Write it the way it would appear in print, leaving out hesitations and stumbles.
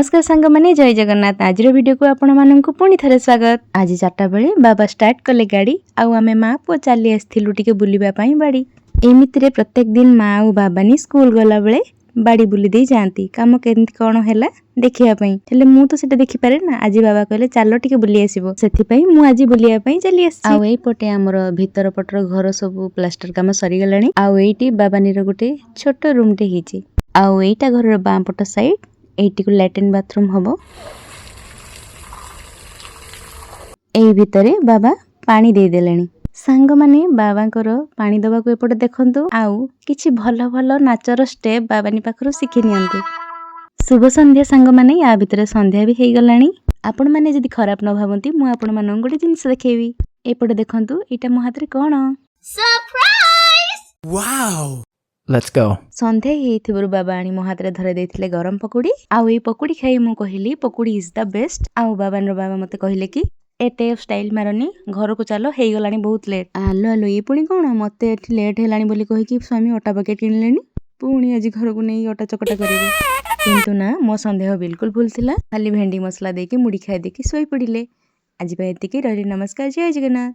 नमस्कार सांग माने जय जगन्नाथ। आज वीडियो को आपण माननकु पुणी थरे स्वागत। आज 4टा बेले बाबा स्टार्ट कले गाड़ी आउ आमे माँ पुओ चली आस्थिलु टिके बुलिबा पई बाड़ी। एमितिरे प्रत्येक दिन माँ आउ बाबानी स्कूल गला बेले बाड़ी बुली दे जाती काम केमती कौन हैला देखिया पई। हेले मु तो सेटा देखि पारे ना। आज बाबा कहले चलो टिके बुली आसीबो, सेथि पई मु आज बुलिया पई चली आसी। आउ एई पटे हमर भीतर पटर घर सब प्लास्टर काम सरी गलानी। आउ एइटी बाबानीर गोटे छोट रूम टे हिची। आउ एइटा घर बाम पट साइड एइटी को लैट्रिन बाथरूम हबो। एई भितरे बाबा पानी दे देलेनी। सांग माने बाबांकर पानी दबा को एपटे देखंतु आउ किछि भलो भलो नाचर स्टेप बाबानी पाखरु सिखि नियंतु। शुभ संध्या सांग माने। या भितरे संध्या भी हेई गलानी। आपण माने जदि खराब न भाबंती मु आपण मानन गोटे जिंस देखेबी। एपटे देखंतु एटा मो हाथ रे कोन सरप्राइज। Wow let's go. संध्या हेइथिबरु बाबा आनी मो हाथ रे धरे देथिले गरम पकोड़ी। आउ ए पकोड़ी खाई मु कहिली पकोड़ी इज द बेस्ट। आउ बाबान बाबा मते कहिले कि एटे स्टाइल मारनी घर को चलो हेई गलानी बहुत लेट। आलो आलो ये पुणी कोन मते एठी लेट हेलानी बोली कहि कि स्वामी अटा पैकेट किनलेनी पुणी आज घर को नहीं अटा चकटा करेबे। किंतु ना मो संदेह बिल्कुल भूल थिला। खाली भेंडी मसला देके मुड़ी खाई देके सोई पड़िले। आज पे एतिकी रहली। नमस्कार जय जगन्नाथ।